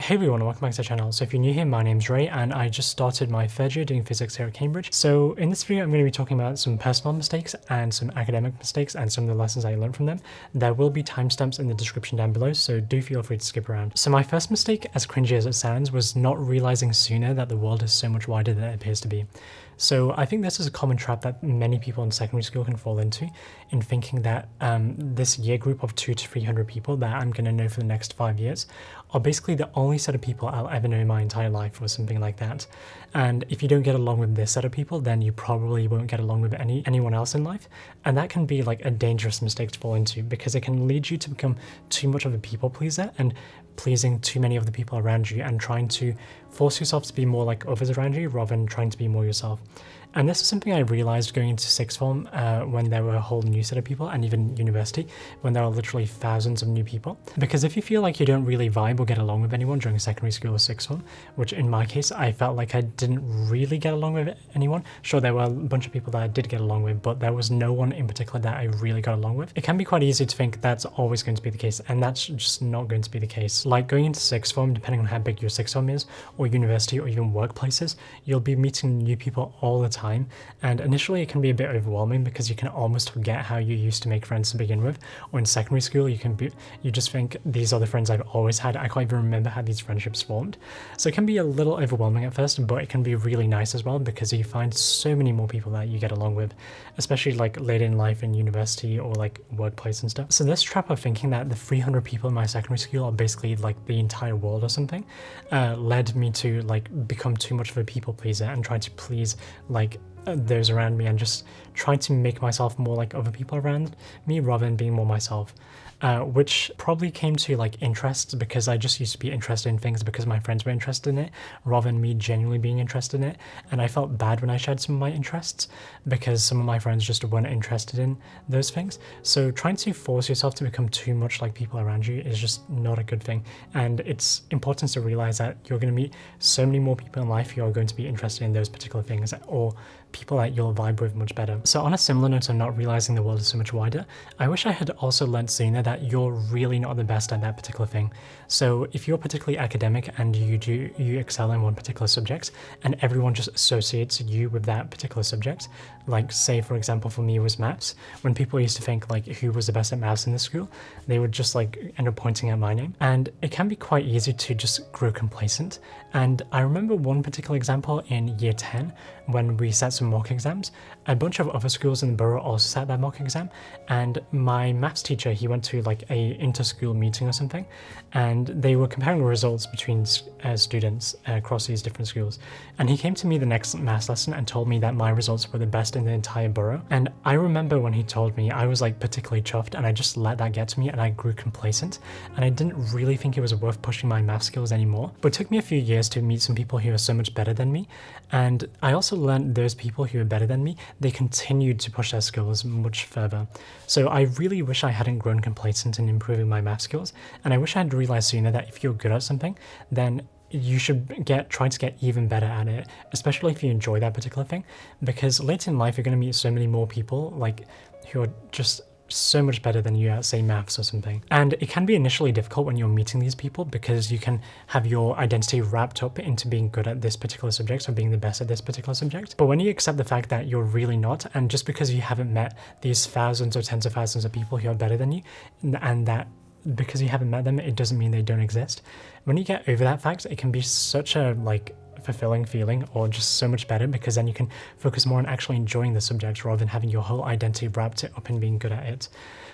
Hey everyone, welcome back to the channel. So if you're new here, my name's Ray and I just started my third year doing physics here at Cambridge. So in this video, I'm going to be talking about some personal mistakes and some academic mistakes and some of the lessons I learned from them. There will be timestamps in the description down below, so do feel free to skip around. So my first mistake, as cringy as it sounds, was not realizing sooner that the world is so much wider than it appears to be. So I think this is a common trap that many people in secondary school can fall into, in thinking that this year group of 200 to 300 people that I'm going to know for the next 5 years are basically the only set of people I'll ever know in my entire life, or something like that. And if you don't get along with this set of people, then you probably won't get along with anyone else in life. And that can be like a dangerous mistake to fall into, because it can lead you to become too much of a people pleaser and pleasing too many of the people around you and trying to force yourself to be more like others around you rather than trying to be more yourself. And this is something I realized going into sixth form when there were a whole new set of people, and even university when there are literally thousands of new people. Because if you feel like you don't really vibe or get along with anyone during secondary school or sixth form, which in my case I felt like I didn't really get along with anyone. Sure, there were a bunch of people that I did get along with, but there was no one in particular that I really got along with. It can be quite easy to think that's always going to be the case, and that's just not going to be the case. Like going into sixth form, depending on how big your sixth form is, or university, or even workplaces, you'll be meeting new people all the time, and initially it can be a bit overwhelming because you can almost forget how you used to make friends to begin with. Or in secondary school, you just think these are the friends I've always had. I can't even remember how these friendships formed. So it can be a little overwhelming at first, but it can be really nice as well, because you find so many more people that you get along with, especially like later in life in university or like workplace and stuff. So this trap of thinking that the 300 people in my secondary school are basically like the entire world or something led me to like become too much of a people pleaser and try to please like those around me, and just trying to make myself more like other people around me rather than being more myself. Which probably came to like interests, because I just used to be interested in things because my friends were interested in it rather than me genuinely being interested in it. And I felt bad when I shared some of my interests because some of my friends just weren't interested in those things. So trying to force yourself to become too much like people around you is just not a good thing. And it's important to realize that you're going to meet so many more people in life who are going to be interested in those particular things, or people that you'll vibe with much better. So on a similar note of not realizing the world is so much wider, I wish I had also learned sooner that you're really not the best at that particular thing. So if you're particularly academic and you excel in one particular subject, and everyone just associates you with that particular subject, like say for example for me it was maths, when people used to think like who was the best at maths in the school, they would just like end up pointing at my name. And it can be quite easy to just grow complacent. And I remember one particular example in year 10 when we sat some mock exams. A bunch of other schools in the borough also sat that mock exam, and my maths teacher, he went to like a inter-school meeting or something, and they were comparing results between students across these different schools. And he came to me the next maths lesson and told me that my results were the best in the entire borough. And I remember when he told me, I was like particularly chuffed, and I just let that get to me and I grew complacent, and I didn't really think it was worth pushing my math skills anymore. But it took me a few years to meet some people who are so much better than me, and I also learned those people who are better than me, they continued to push their skills much further. So I really wish I hadn't grown complacent in improving my math skills, and I wish I had realized sooner that if you're good at something, then you should try to get even better at it, especially if you enjoy that particular thing, because later in life you're going to meet so many more people like who are just so much better than you at, say, maths or something. And it can be initially difficult when you're meeting these people, because you can have your identity wrapped up into being good at this particular subject or being the best at this particular subject. But when you accept the fact that you're really not, and just because you haven't met these thousands or tens of thousands of people who are better than you, and that because you haven't met them, it doesn't mean they don't exist. When you get over that fact, it can be such a like fulfilling feeling, or just so much better, because then you can focus more on actually enjoying the subject rather than having your whole identity wrapped up in being good at it.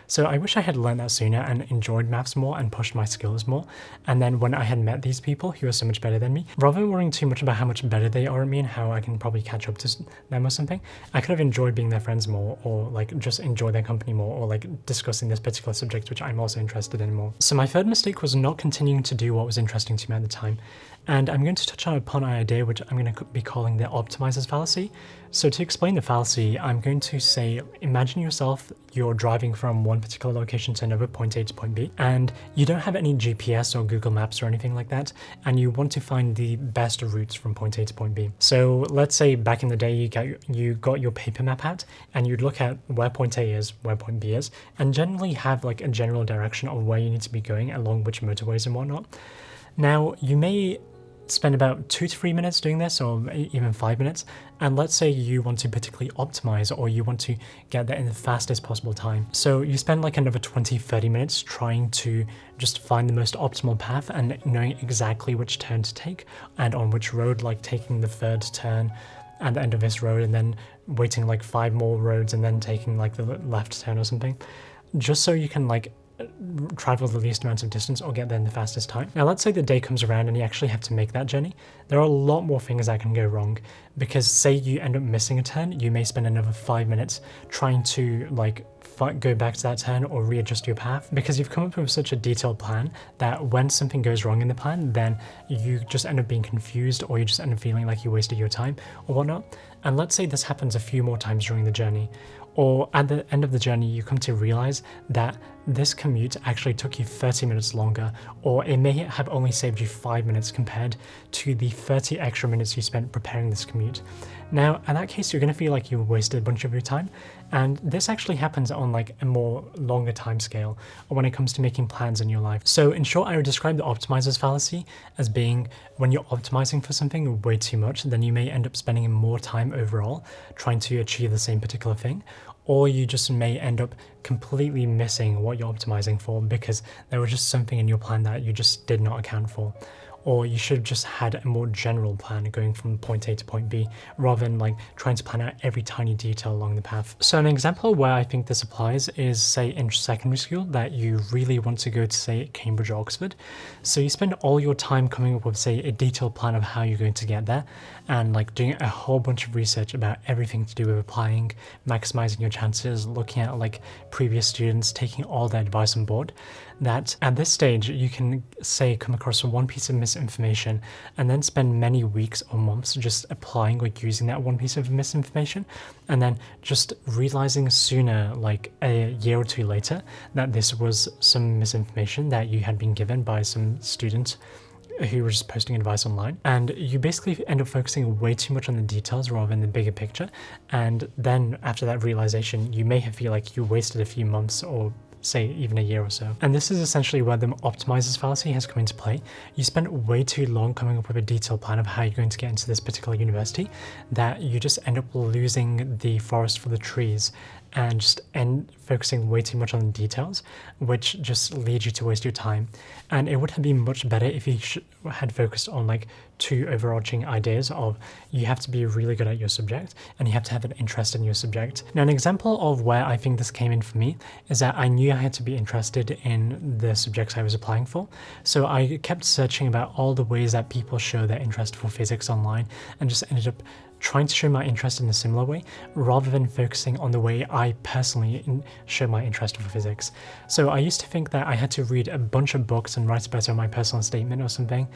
So I wish I had learned that sooner and enjoyed maths more and pushed my skills more. And then when I had met these people who are so much better than me, rather than worrying too much about how much better they are at me and how I can probably catch up to them or something, I could have enjoyed being their friends more, or like just enjoy their company more, or like discussing this particular subject which I'm also interested in more. So my third mistake was not continuing to do what was interesting to me at the time. And I'm going to touch upon an idea which I'm going to be calling the optimizer's fallacy. So to explain the fallacy, I'm going to say, imagine yourself, you're driving from one particular location to another, point A to point B, and you don't have any GPS or Google Maps or anything like that, and you want to find the best routes from point A to point B. So let's say back in the day you got your paper map out, and you'd look at where point A is, where point B is, and generally have like a general direction of where you need to be going along which motorways and whatnot. Now, you may spend about 2 to 3 minutes doing this, or even 5 minutes, and let's say you want to particularly optimize, or you want to get there in the fastest possible time. So you spend like another 20-30 minutes trying to just find the most optimal path and knowing exactly which turn to take and on which road, like taking the third turn at the end of this road and then waiting like 5 more roads and then taking like the left turn or something, just so you can like travel the least amount of distance or get there in the fastest time. Now let's say the day comes around and you actually have to make that journey. There are a lot more things that can go wrong, because say you end up missing a turn, you may spend another 5 minutes trying to like go back to that turn or readjust your path, because you've come up with such a detailed plan that when something goes wrong in the plan, then you just end up being confused, or you just end up feeling like you wasted your time or whatnot. And let's say this happens a few more times during the journey, or at the end of the journey you come to realize that this commute actually took you 30 minutes longer, or it may have only saved you 5 minutes compared to the 30 extra minutes you spent preparing this commute. Now, in that case, you're going to feel like you wasted a bunch of your time, and this actually happens on like a more longer time scale, or when it comes to making plans in your life. So in short, I would describe the optimizer's fallacy as being when you're optimizing for something way too much, then you may end up spending more time overall trying to achieve the same particular thing, or you just may end up completely missing what you're optimizing for because there was just something in your plan that you just did not account for. Or you should have just had a more general plan going from point A to point B, rather than like trying to plan out every tiny detail along the path. So an example where I think this applies is, say, in secondary school, that you really want to go to, say, Cambridge or Oxford. So you spend all your time coming up with, say, a detailed plan of how you're going to get there, and like doing a whole bunch of research about everything to do with applying, maximizing your chances, looking at like previous students, taking all their advice on board. That at this stage you can, say, come across one piece of misinformation and then spend many weeks or months just applying or using that one piece of misinformation, and then just realizing sooner, like a year or two later, that this was some misinformation that you had been given by some student who was just posting advice online. And you basically end up focusing way too much on the details rather than the bigger picture, and then after that realization you may feel like you wasted a few months, or say even a year or so. And this is essentially where the optimizer's fallacy has come into play. You spent way too long coming up with a detailed plan of how you're going to get into this particular university that you just end up losing the forest for the trees and just end focusing way too much on the details, which just leads you to waste your time. And it would have been much better if you had focused on like 2 overarching ideas of you have to be really good at your subject and you have to have an interest in your subject. Now, an example of where I think this came in for me is that I knew I had to be interested in the subjects I was applying for. So I kept searching about all the ways that people show their interest for physics online, and just ended up trying to show my interest in a similar way, rather than focusing on the way I personally show my interest for physics. So I used to think that I had to read a bunch of books and write about my personal statement or something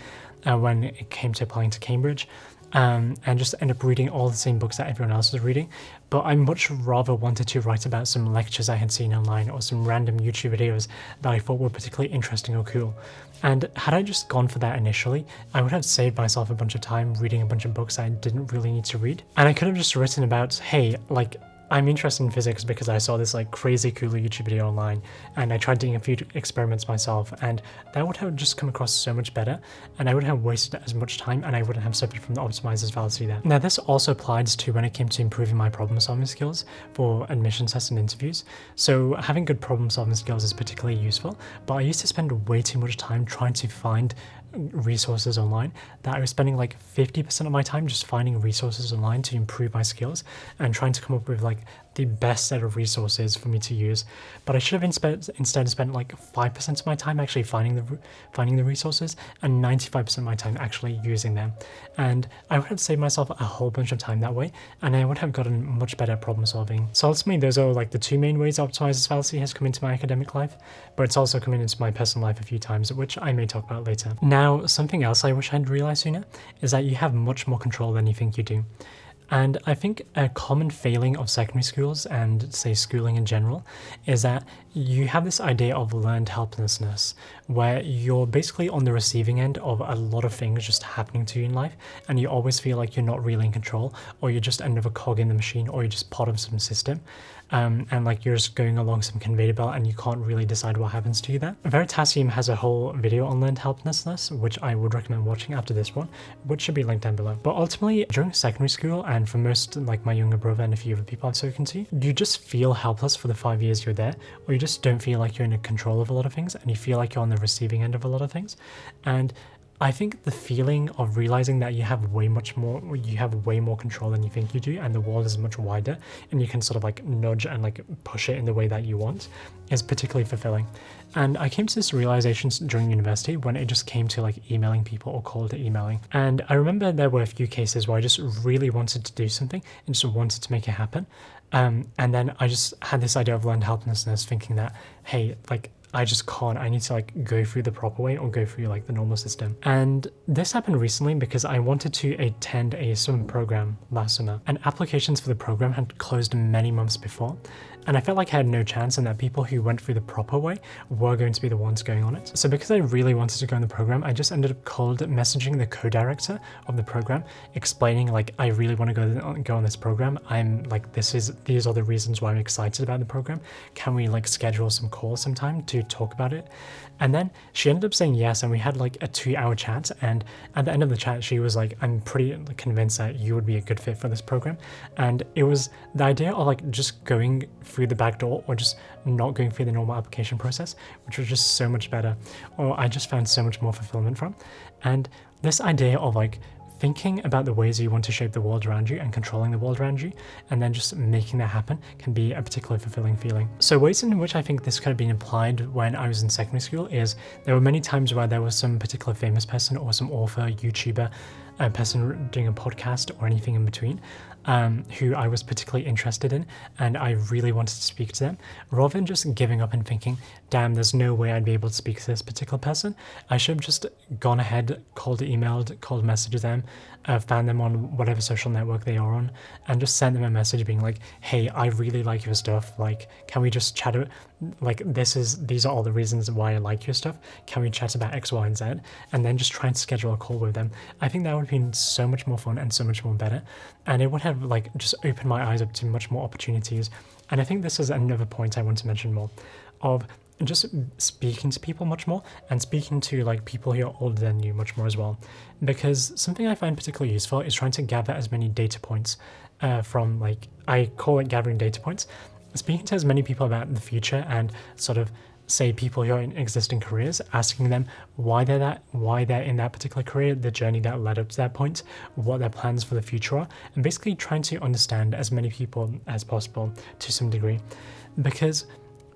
when it came to applying to Cambridge, and just end up reading all the same books that everyone else was reading. But I much rather wanted to write about some lectures I had seen online or some random YouTube videos that I thought were particularly interesting or cool. And had I just gone for that initially, I would have saved myself a bunch of time reading a bunch of books I didn't really need to read. And I could have just written about, hey, like, I'm interested in physics because I saw this like crazy cool YouTube video online, and I tried doing a few experiments myself, and that would have just come across so much better, and I wouldn't have wasted as much time, and I wouldn't have suffered from the optimizer's fallacy there. Now, this also applies to when it came to improving my problem solving skills for admission tests and interviews. So having good problem solving skills is particularly useful, but I used to spend way too much time trying to find resources online, that I was spending like 50% of my time just finding resources online to improve my skills and trying to come up with like the best set of resources for me to use. But I should have instead spent like 5% of my time actually finding the resources and 95% of my time actually using them. And I would have saved myself a whole bunch of time that way, and I would have gotten much better problem solving. So ultimately, those are like the 2 main ways optimizer's fallacy has come into my academic life, but it's also come into my personal life a few times, which I may talk about later. Now, something else I wish I'd realized sooner is that you have much more control than you think you do. And I think a common failing of secondary schools and, say, schooling in general is that you have this idea of learned helplessness, where you're basically on the receiving end of a lot of things just happening to you in life, and you always feel like you're not really in control, or you're just another cog in the machine, or you're just part of some system. And like you're just going along some conveyor belt and you can't really decide what happens to you there. Veritasium has a whole video on learned helplessness, which I would recommend watching after this one, which should be linked down below. But ultimately, during secondary school, and for most like my younger brother and a few other people I've spoken to, you just feel helpless for the 5 years you're there, or you just don't feel like you're in control of a lot of things, and you feel like you're on the receiving end of a lot of things. And I think the feeling of realizing that you have way more control than you think you do, and the world is much wider, and you can sort of like nudge and like push it in the way that you want, is particularly fulfilling. And I came to this realization during university when it just came to like emailing people or cold emailing. And I remember there were a few cases where I just really wanted to do something and just wanted to make it happen. And then I just had this idea of learned helplessness, thinking that, hey, like I just can't, I need to like go through the proper way or go through like the normal system. And this happened recently because I wanted to attend a swim program last summer, and applications for the program had closed many months before. And I felt like I had no chance, and that people who went through the proper way were going to be the ones going on it. So because I really wanted to go in the program, I just ended up cold messaging the co-director of the program, explaining like, I really want to go on this program. I'm like, these are the reasons why I'm excited about the program. Can we like schedule some calls sometime to talk about it? And then she ended up saying yes, and we had like a 2-hour chat. And at the end of the chat, she was like, I'm pretty convinced that you would be a good fit for this program. And it was the idea of like just going through the back door, or just not going through the normal application process, which was just so much better, or I just found so much more fulfillment from. And this idea of like thinking about the ways you want to shape the world around you and controlling the world around you, and then just making that happen, can be a particularly fulfilling feeling. So ways in which I think this could have been applied when I was in secondary school is there were many times where there was some particular famous person or some author, YouTuber, a person doing a podcast or anything in between, who I was particularly interested in, and I really wanted to speak to them. Rather than just giving up and thinking, damn, there's no way I'd be able to speak to this particular person, I should have just gone ahead, cold messaged them, found them on whatever social network they are on, and just sent them a message being like, hey, I really like your stuff, like, can we just chat about, like, these are all the reasons why I like your stuff, can we chat about X, Y, and Z, and then just try and schedule a call with them. I think that would have been so much more fun and so much more better, and it would have like just opened my eyes up to much more opportunities. And I think this is another point I want to mention more, of just speaking to people much more, and speaking to like people who are older than you much more as well, because something I find particularly useful is trying to gather as many data points from, like, I call it gathering data points, speaking to as many people about the future, and sort of say people who are in existing careers, asking them why they're in that particular career, the journey that led up to that point, what their plans for the future are, and basically trying to understand as many people as possible to some degree. Because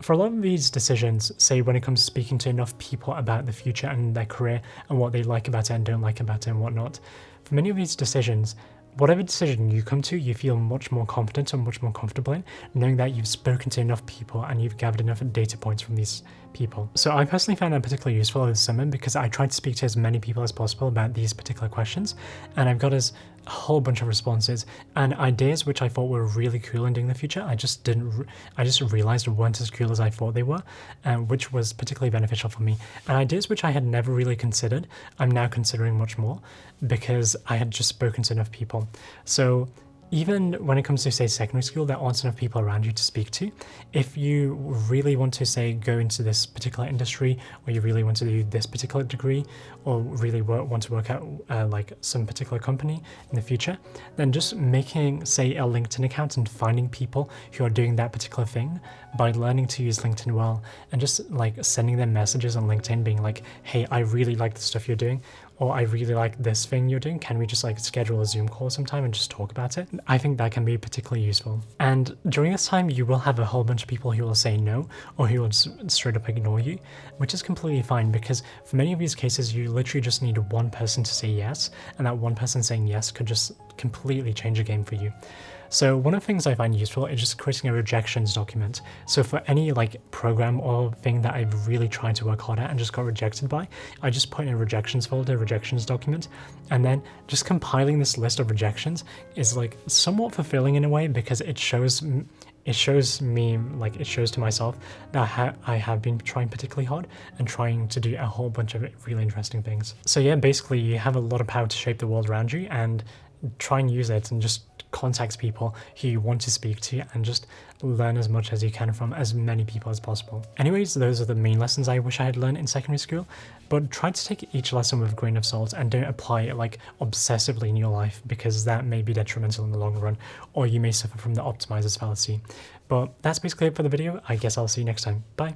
for a lot of these decisions, say when it comes to speaking to enough people about the future and their career and what they like about it and don't like about it and whatnot, for many of these decisions, whatever decision you come to, you feel much more confident and much more comfortable in, knowing that you've spoken to enough people and you've gathered enough data points from these people. So I personally found that particularly useful this summer, because I tried to speak to as many people as possible about these particular questions, and I've got a whole bunch of responses and ideas which I thought were really cool in doing the future. I just realized weren't as cool as I thought they were, which was particularly beneficial for me. And ideas which I had never really considered, I'm now considering much more, because I had just spoken to enough people. So even when it comes to, say, secondary school, there aren't enough people around you to speak to. If you really want to, say, go into this particular industry, or you really want to do this particular degree, or really want to work at like some particular company in the future, then just making, say, a LinkedIn account and finding people who are doing that particular thing by learning to use LinkedIn well, and just like sending them messages on LinkedIn being like, hey, I really like the stuff you're doing, or I really like this thing you're doing, can we just like schedule a Zoom call sometime and just talk about it? I think that can be particularly useful. And during this time, you will have a whole bunch of people who will say no, or who will straight up ignore you, which is completely fine, because for many of these cases, you literally just need one person to say yes, and that one person saying yes could just completely change the game for you. So one of the things I find useful is just creating a rejections document. So for any like program or thing that I've really tried to work hard at and just got rejected by, I just put in a rejections folder, rejections document, and then just compiling this list of rejections is like somewhat fulfilling in a way, because it shows it shows me, like it shows to myself that I have been trying particularly hard and trying to do a whole bunch of really interesting things. So yeah, basically you have a lot of power to shape the world around you, and try and use it and just contact people who you want to speak to and just learn as much as you can from as many people as possible. Anyways, those are the main lessons I wish I had learned in secondary school, but try to take each lesson with a grain of salt and don't apply it like obsessively in your life, because that may be detrimental in the long run, or you may suffer from the optimizer's fallacy. But that's basically it for the video. I guess I'll see you next time. Bye.